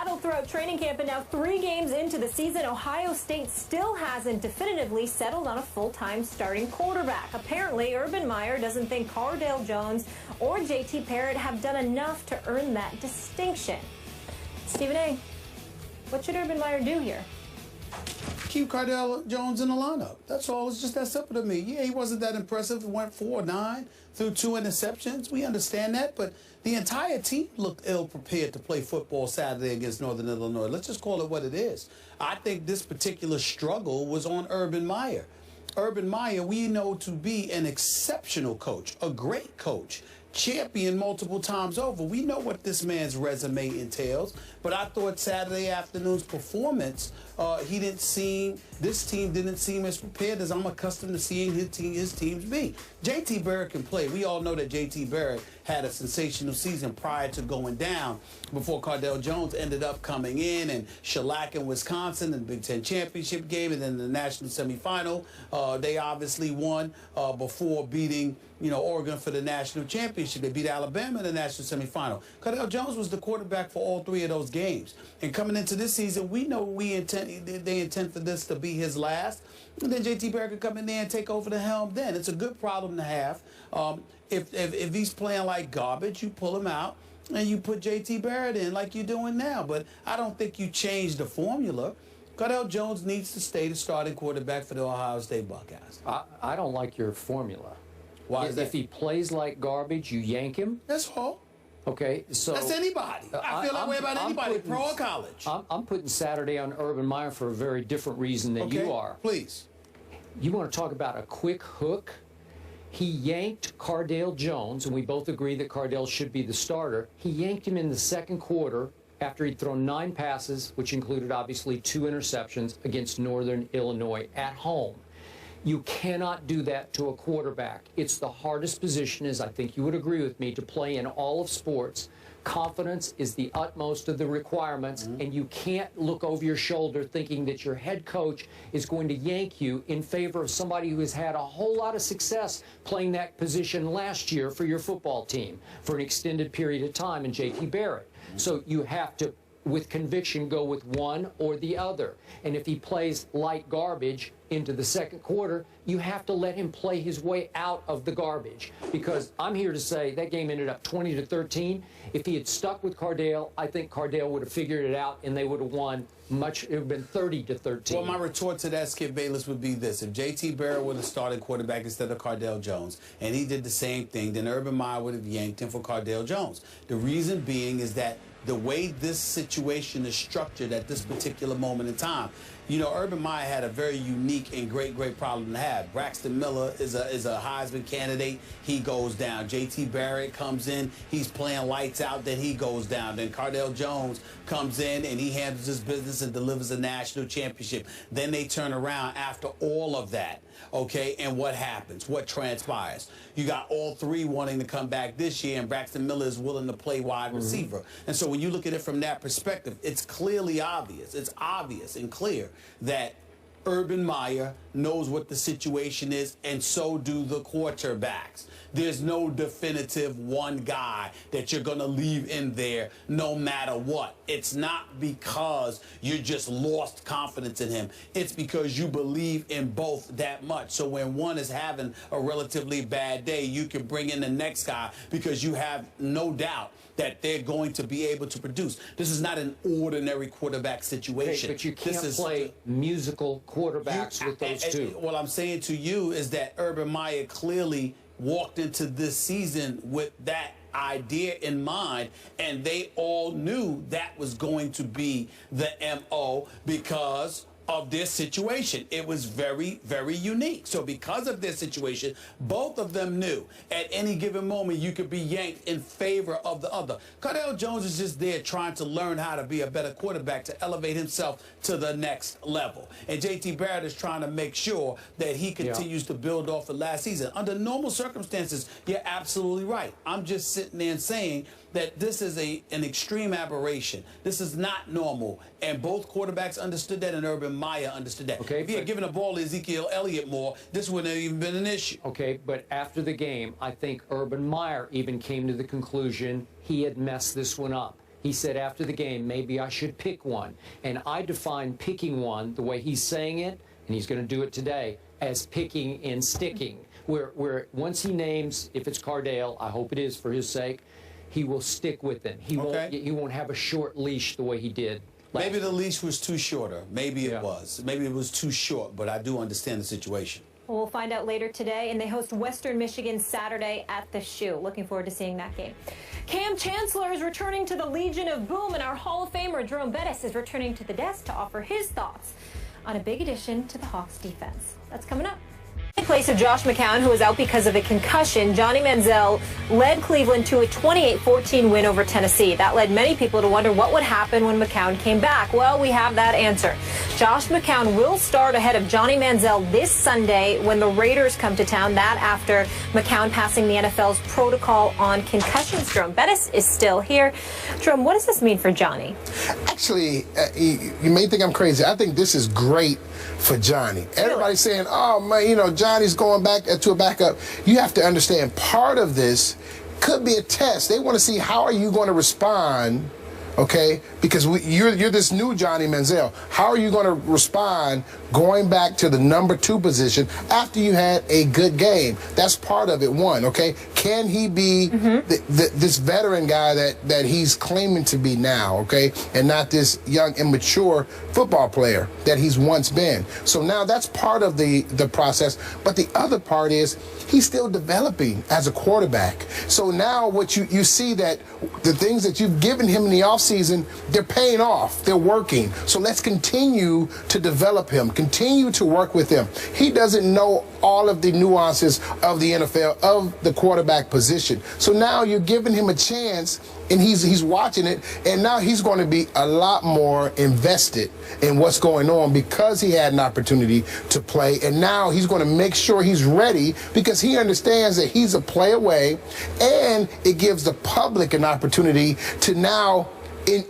battle throughout training camp, and now 3 games into the season, Ohio State still hasn't definitively settled on a full-time starting quarterback. Apparently, Urban Meyer doesn't think Cardale Jones or JT Barrett have done enough to earn that distinction. Stephen A., what should Urban Meyer do here? Keep Cardale Jones in the lineup. That's all. It's just that simple to me. Yeah, he wasn't that impressive. He went 4-9 through 2 interceptions. We understand that, but the entire team looked ill-prepared to play football Saturday against Northern Illinois. Let's just call it what it is. I think this particular struggle was on Urban Meyer. Urban Meyer, we know to be an exceptional coach, a great coach, champion multiple times over. We know what this man's resume entails, but I thought Saturday afternoon's performance, this team didn't seem as prepared as I'm accustomed to seeing his teams be. JT Barrett can play. We all know that JT Barrett had a sensational season prior to going down before Cardale Jones ended up coming in and shellacking Wisconsin in the Big Ten championship game, and then the national semifinal. They obviously won before beating Oregon for the national championship. They beat Alabama in the national semifinal. Cardale Jones was the quarterback for all 3 of those games. And coming into this season, we know they intend for this to be his last. And then JT Barrett could come in there and take over the helm then. It's a good problem to have. If he's playing like garbage, you pull him out and you put JT Barrett in like you're doing now. But I don't think you change the formula. Cardale Jones needs to stay the starting quarterback for the Ohio State Buckeyes. I don't like your formula. Why is that? If he plays like garbage, you yank him. That's all. Okay, so that's anybody. I feel that way about anybody, pro or college. I'm putting Saturday on Urban Meyer for a very different reason than you are. Please. You want to talk about a quick hook? He yanked Cardale Jones, and we both agree that Cardale should be the starter. He yanked him in the second quarter after he'd thrown 9 passes, which included obviously 2 interceptions against Northern Illinois at home. You cannot do that to a quarterback. It's the hardest position, as I think you would agree with me, to play in all of sports. Confidence is the utmost of the requirements, and you can't look over your shoulder thinking that your head coach is going to yank you in favor of somebody who has had a whole lot of success playing that position last year for your football team for an extended period of time in JT Barrett. So you have to, with conviction, go with one or the other. And if he plays like garbage into the second quarter, you have to let him play his way out of the garbage. Because I'm here to say that game ended up 20-13. If he had stuck with Cardale, I think Cardale would have figured it out and they would have won much. It would have been 30-13. Well, my retort to that, Skip Bayless, would be this. If JT Barrett would have started quarterback instead of Cardale Jones, and he did the same thing, then Urban Meyer would have yanked him for Cardale Jones. The reason being is that the way this situation is structured at this particular moment in time, Urban Meyer had a very unique and great problem to have. Braxton Miller is a Heisman candidate. He goes down. JT Barrett comes in. He's playing lights out. Then he goes down. Then Cardale Jones comes in and he handles his business and delivers a national championship. Then they turn around after all of that. Okay, and what happens? What transpires? You got all 3 wanting to come back this year, and Braxton Miller is willing to play wide receiver. And so when you look at it from that perspective, it's clearly obvious. It's obvious and clear that Urban Meyer knows what the situation is, and so do the quarterbacks. There's no definitive one guy that you're going to leave in there no matter what. It's not because you just lost confidence in him. It's because you believe in both that much. So when one is having a relatively bad day, you can bring in the next guy because you have no doubt that they're going to be able to produce. This is not an ordinary quarterback situation. Okay, but you can't play musical quarterbacks with those two. What I'm saying to you is that Urban Meyer clearly walked into this season with that idea in mind, and they all knew that was going to be the MO because of their situation. It was very, very unique. So because of their situation, both of them knew at any given moment you could be yanked in favor of the other. Cardale Jones is just there trying to learn how to be a better quarterback, to elevate himself to the next level. And JT Barrett is trying to make sure that he continues to build off of last season. Under normal circumstances, you're absolutely right. I'm just sitting there and saying that this is an extreme aberration. This is not normal. And both quarterbacks understood that, and Urban Meyer understood that. Okay, if he had given the ball to Ezekiel Elliott more, this wouldn't have even been an issue. Okay, but after the game, I think Urban Meyer even came to the conclusion he had messed this one up. He said after the game, maybe I should pick one. And I define picking one the way he's saying it, and he's going to do it today, as picking and sticking. Where once he names, if it's Cardale, I hope it is for his sake, he will stick with it. He won't have a short leash the way he did. Maybe the leash was too shorter. Maybe it was. Maybe it was too short, but I do understand the situation. Well, we'll find out later today, and they host Western Michigan Saturday at the Shoe. Looking forward to seeing that game. Cam Chancellor is returning to the Legion of Boom, and our Hall of Famer Jerome Bettis is returning to the desk to offer his thoughts on a big addition to the Hawks defense. That's coming up. In place of Josh McCown, who was out because of a concussion, Johnny Manziel led Cleveland to a 28-14 win over Tennessee. That led many people to wonder what would happen when McCown came back. Well, we have that answer. Josh McCown will start ahead of Johnny Manziel this Sunday when the Raiders come to town. That after McCown passing the NFL's protocol on concussions. Jerome Bettis is still here. Jerome, what does this mean for Johnny? Actually, you may think I'm crazy. I think this is great for Johnny. Everybody's saying, oh, man, you know, Johnny's going back to a backup. You have to understand part of this could be a test. They want to see how are you going to respond, okay, because you're this new Johnny Manziel. How are you going to respond going back to the number 2 position after you had a good game? That's part of it, one, okay? Can he be this veteran guy that he's claiming to be now, okay, and not this young, immature football player that he's once been? So now that's part of the process, but the other part is he's still developing as a quarterback. So now what you see that the things that you've given him in the offseason, they're paying off. They're working. So let's continue to develop him, continue to work with him. He doesn't know all of the nuances of the NFL, of the quarterback position. So now you're giving him a chance, and he's watching it, and now he's going to be a lot more invested in what's going on because he had an opportunity to play, and now he's going to make sure he's ready because he understands that he's a play away, and it gives the public an opportunity to now,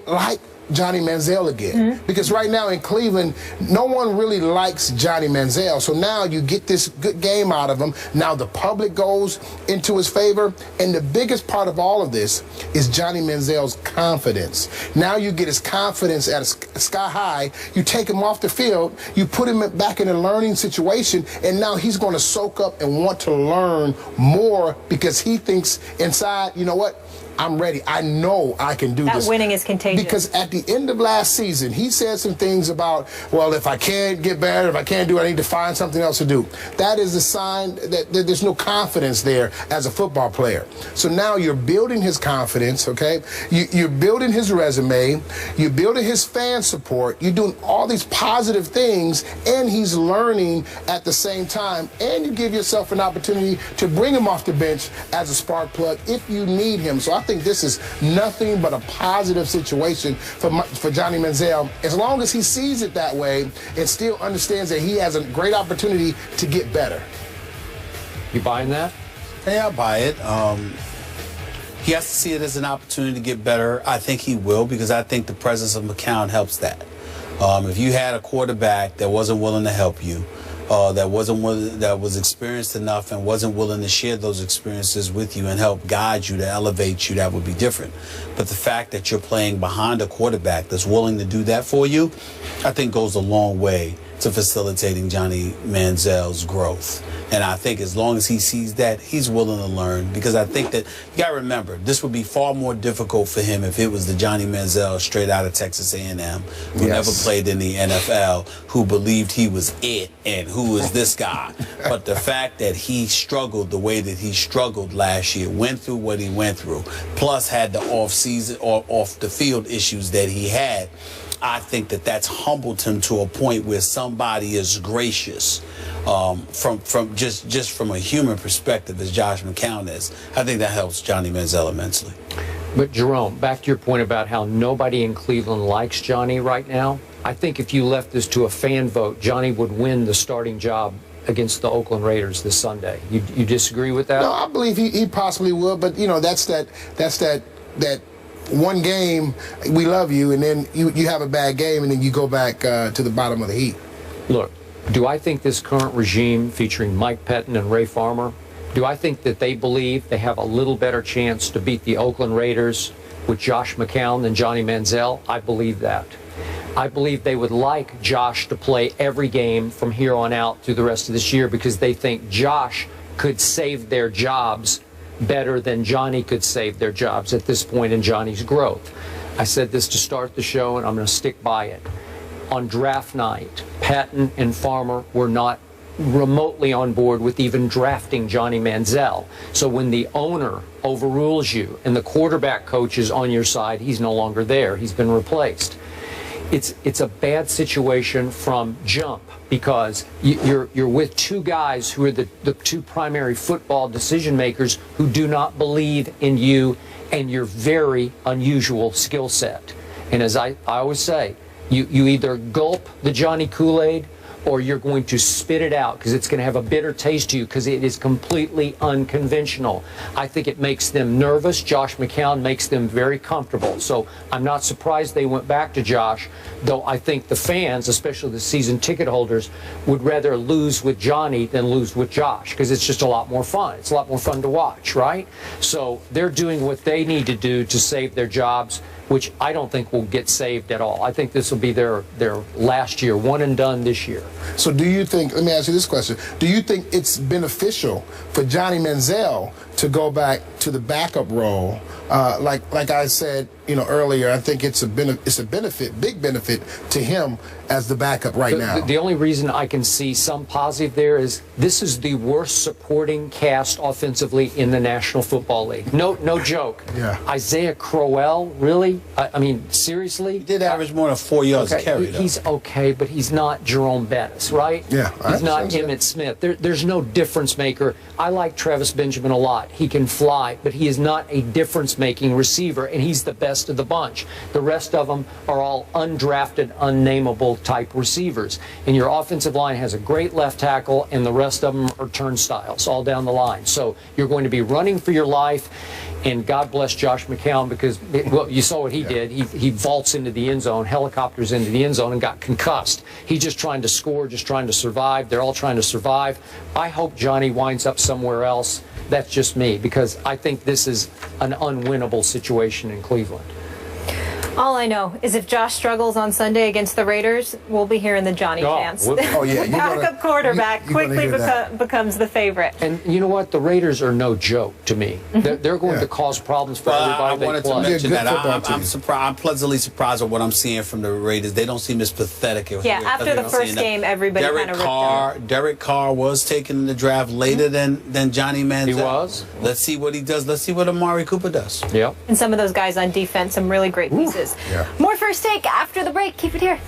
like Johnny Manziel again. Because right now in Cleveland, no one really likes Johnny Manziel. So now you get this good game out of him. Now the public goes into his favor. And the biggest part of all of this is Johnny Manziel's confidence. Now you get his confidence at a sky high. You take him off the field. You put him back in a learning situation. And now he's going to soak up and want to learn more because he thinks inside, you know what? I'm ready. I know I can do this. That winning is contagious. Because at the end of last season, he said some things about, well, if I can't get better, if I can't do it, I need to find something else to do. That is a sign that there's no confidence there as a football player. So now you're building his confidence, okay? You're building his resume. You're building his fan support. You're doing all these positive things, and he's learning at the same time. And you give yourself an opportunity to bring him off the bench as a spark plug if you need him. So I think this is nothing but a positive situation for Johnny Manziel, as long as he sees it that way and still understands that he has a great opportunity to get better. You buying that? Yeah, I buy it. He has to see it as an opportunity to get better. I think he will, because I think the presence of McCown helps that. If you had a quarterback that wasn't willing to help you, that was experienced enough and wasn't willing to share those experiences with you and help guide you to elevate you, that would be different. But the fact that you're playing behind a quarterback that's willing to do that for you, I think goes a long way to facilitating Johnny Manziel's growth. And I think as long as he sees that, he's willing to learn. Because I think that, you got to remember, this would be far more difficult for him if it was the Johnny Manziel straight out of Texas A&M, who never played in the NFL, who believed he was it and who was this guy. But the fact that he struggled the way that he struggled last year, went through what he went through, plus had the off-season or off-the-field issues that he had, I think that that's humbled him to a point where somebody is gracious from just from a human perspective as Josh McCown is. I think that helps Johnny Manziel immensely. But Jerome, back to your point about how nobody in Cleveland likes Johnny right now. I think if you left this to a fan vote, Johnny would win the starting job against the Oakland Raiders this Sunday. You disagree with that? No, I believe he possibly would, but you know that's that one game, we love you, and then you have a bad game, and then you go back to the bottom of the heap. Look, do I think this current regime featuring Mike Pettin and Ray Farmer, do I think that they believe they have a little better chance to beat the Oakland Raiders with Josh McCown than Johnny Manziel? I believe that. I believe they would like Josh to play every game from here on out through the rest of this year because they think Josh could save their jobs better than Johnny could save their jobs at this point in Johnny's growth. I said this to start the show, and I'm going to stick by it. On draft night, Patton and Farmer were not remotely on board with even drafting Johnny Manziel. So when the owner overrules you and the quarterback coach is on your side, he's no longer there. He's been replaced. It's a bad situation from jump because you're with two guys who are the two primary football decision makers who do not believe in you and your very unusual skill set. And as I always say, you either gulp the Johnny Kool-Aid or you're going to spit it out because it's going to have a bitter taste to you because it is completely unconventional. I think it makes them nervous. Josh McCown makes them very comfortable. So I'm not surprised they went back to Josh, though I think the fans, especially the season ticket holders, would rather lose with Johnny than lose with Josh because it's just a lot more fun. It's a lot more fun to watch, right? So they're doing what they need to do to save their jobs, which I don't think will get saved at all. I think this will be their last year, one and done this year. So do you think, let me ask you this question, do you think it's beneficial for Johnny Manziel to go back to the backup role? Like I said, earlier, I think it's a benefit, big benefit to him as the backup right now. The only reason I can see some positive there is this is the worst supporting cast offensively in the National Football League. No joke. Yeah. Isaiah Crowell, really? I mean, seriously? He did average more than 4 yards a carry, though. He's okay, but he's not Jerome Bettis, right? Yeah. He's not Emmitt Smith. There's no difference maker. I like Travis Benjamin a lot. He can fly, but he is not a difference-making receiver, and he's the best of the bunch. The rest of them are all undrafted, unnameable type receivers. And your offensive line has a great left tackle, and the rest of them are turnstiles all down the line. So you're going to be running for your life, and God bless Josh McCown because, well, you saw what he did. He vaults into the end zone, helicopters into the end zone, and got concussed. He's just trying to score, just trying to survive. They're all trying to survive. I hope Johnny winds up somewhere else. That's just me, because I think this is an unwinnable situation in Cleveland. All I know is if Josh struggles on Sunday against the Raiders, we'll be hearing the Johnny chants. Oh, yeah. The backup quarterback quickly becomes the favorite. And you know what? The Raiders are no joke to me. They're going to cause problems for everybody I they wanted play. to mention that. I'm surprised. I'm pleasantly surprised at what I'm seeing from the Raiders. They don't seem as pathetic as after the first game, everybody kind of ripped him. Derek Carr was taken in the draft later than Johnny Manziel. He was. Let's see what he does. Let's see what Amari Cooper does. Yep. And some of those guys on defense, some really great pieces. Yeah. More First Take after the break. Keep it here.